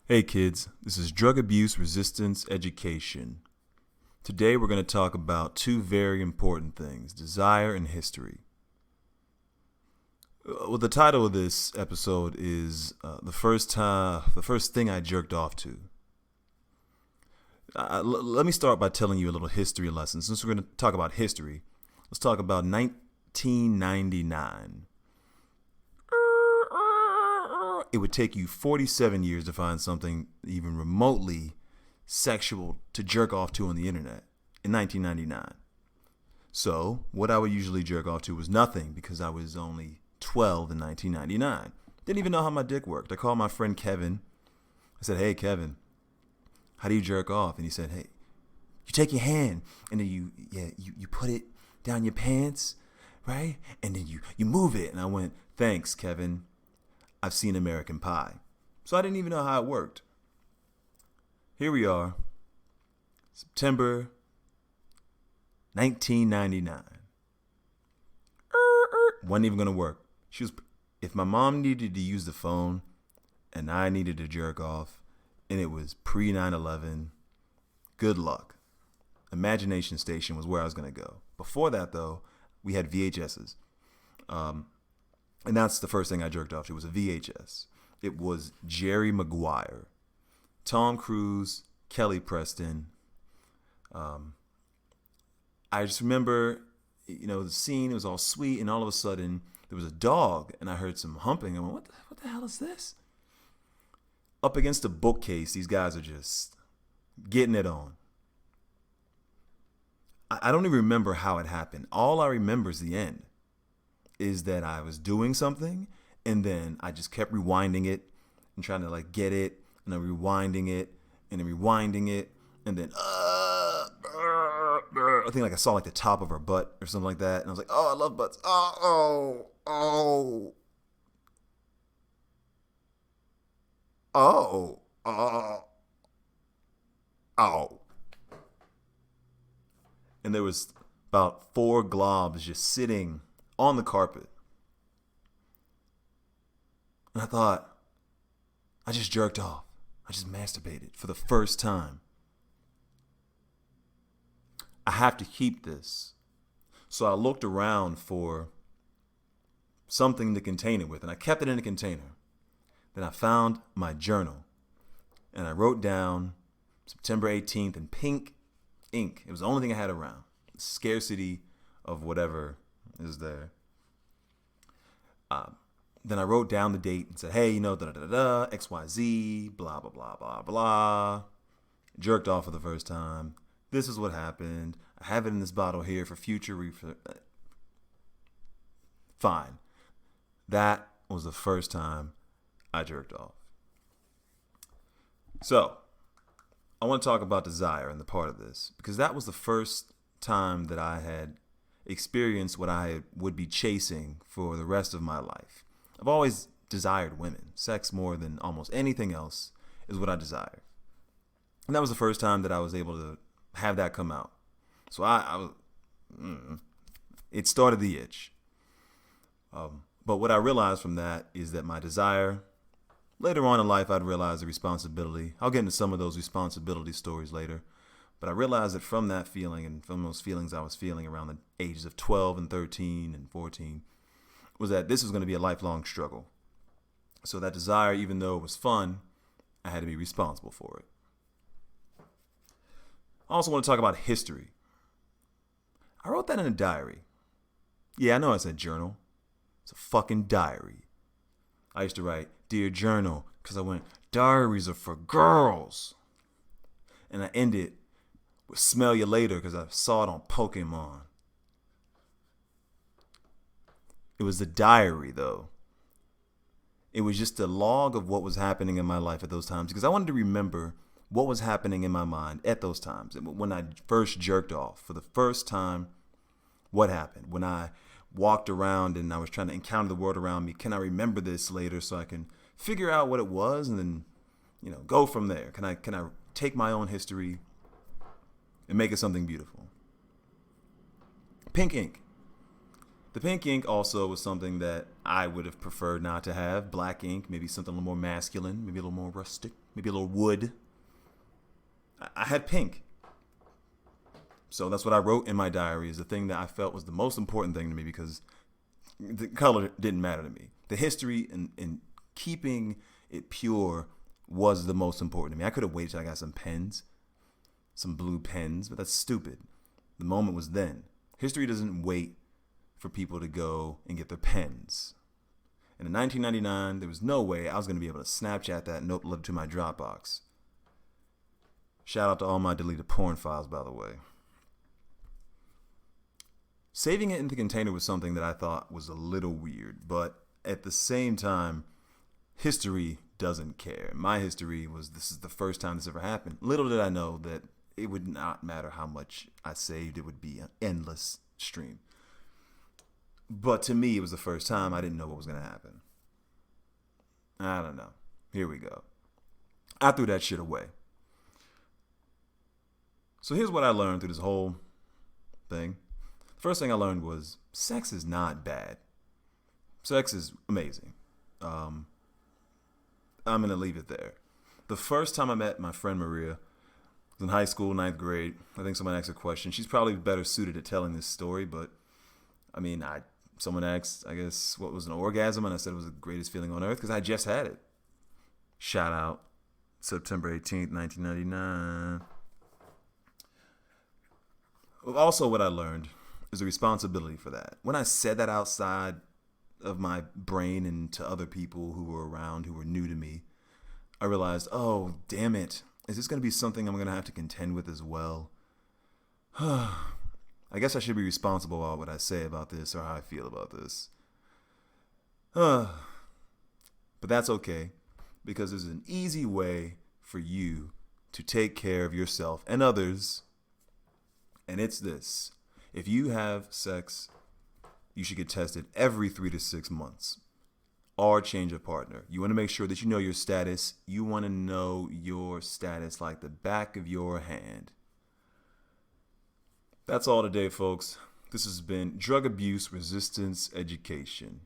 Hey kids, this is Drug Abuse Resistance Education. Today we're going to talk about two very important things, desire and history. The title of this episode is the first thing I jerked off to. Let me start by telling you a little history lesson. Since we're going to talk about history, let's talk about 1999. It would take you 47 years to find something even remotely sexual to jerk off to on the internet in 1999. So, what I would usually jerk off to was nothing because I was only 12 in 1999. Didn't even know how my dick worked. I called my friend Kevin. I said, "Hey, Kevin, how do you jerk off?" And he said, "Hey, you take your hand and then you put it down your pants, right? And then you move it." And I went, "Thanks, Kevin. I've seen American Pie." So I didn't even know how it worked. Here we are, September 1999. Wasn't even going to work. If my mom needed to use the phone and I needed to jerk off and it was pre 9/11, good luck. Imagination Station was where I was going to go. Before that, though, we had VHSs. And that's the first thing I jerked off to. It was a VHS. It was Jerry Maguire, Tom Cruise, Kelly Preston. I just remember, the scene. It was all sweet, and all of a sudden there was a dog, and I heard some humping. I went, "What the hell is this?" Up against a bookcase, these guys are just getting it on. I don't even remember how it happened. All I remember is the end. Is that I was doing something and then I just kept rewinding it and trying to get it and then rewinding it and then rewinding it and then I think I saw the top of her butt or something like that, and I was like, "Oh, I love butts. Oh." And there was about 4 globs just sitting on the carpet. And I thought, I just jerked off. I just masturbated for the first time. I have to keep this. So I looked around for something to contain it with, and I kept it in a container. Then I found my journal, and I wrote down September 18th in pink ink. It was the only thing I had around. The scarcity of whatever is there. Then I wrote down the date and said, "Hey, XYZ, blah, blah, blah, blah, blah. Jerked off for the first time. This is what happened. I have it in this bottle here for future refill." Fine. That was the first time I jerked off. So, I want to talk about desire and the part of this, because that was the first time that I had experienced what I would be chasing for the rest of my life. I've always desired women. Sex more than almost anything else is what I desire. And that was the first time that I was able to have that come out. So it started the itch. But what I realized from that is that my desire, later on in life, I'd realize the responsibility. I'll get into some of those responsibility stories later. But I realized that from that feeling and from those feelings I was feeling around the ages of 12 and 13 and 14 was that this was going to be a lifelong struggle. So that desire, even though it was fun, I had to be responsible for it. I also want to talk about history. I wrote that in a diary. Yeah, I know I said journal. It's a fucking diary. I used to write, "Dear Journal," because I went, diaries are for girls. And I ended with "smell you later" because I saw it on Pokemon. It was a diary, though. It was just a log of what was happening in my life at those times, because I wanted to remember what was happening in my mind at those times. When I first jerked off for the first time, what happened? When I walked around and I was trying to encounter the world around me, can I remember this later so I can figure out what it was and then, go from there? Can I take my own history and make it something beautiful? Pink ink. The pink ink also was something that I would have preferred not to have. Black ink, maybe something a little more masculine, maybe a little more rustic, maybe a little wood. I had pink. So that's what I wrote in my diary, is the thing that I felt was the most important thing to me, because the color didn't matter to me. The history and keeping it pure was the most important to me. I could have waited till I got some pens, some blue pens, but that's stupid. The moment was then. History doesn't wait for people to go and get their pens. And in 1999, there was no way I was going to be able to Snapchat that and upload it to my Dropbox. Shout out to all my deleted porn files, by the way. Saving it in the container was something that I thought was a little weird, but at the same time, history doesn't care. My history was, this is the first time this ever happened. Little did I know that it would not matter how much I saved, it would be an endless stream. But to me, it was the first time. I didn't know what was going to happen. I don't know. Here we go. I threw that shit away. So here's what I learned through this whole thing. The first thing I learned was sex is not bad. Sex is amazing. I'm going to leave it there. The first time I met my friend Maria was in high school, 9th grade. I think someone asked a question. She's probably better suited at telling this story, but I mean, someone asked, I guess, what was an orgasm, and I said it was the greatest feeling on earth because I just had it. Shout out, September 18th, 1999. Also, what I learned is the responsibility for that. When I said that outside of my brain and to other people who were around, who were new to me, I realized, oh, damn it. Is this going to be something I'm going to have to contend with as well? I guess I should be responsible about what I say about this or how I feel about this. But that's okay, because there's an easy way for you to take care of yourself and others, and it's this. If you have sex, you should get tested every 3 to 6 months or change a partner. You want to make sure that you know your status. You want to know your status like the back of your hand. That's all today, folks. This has been Drug Abuse Resistance Education.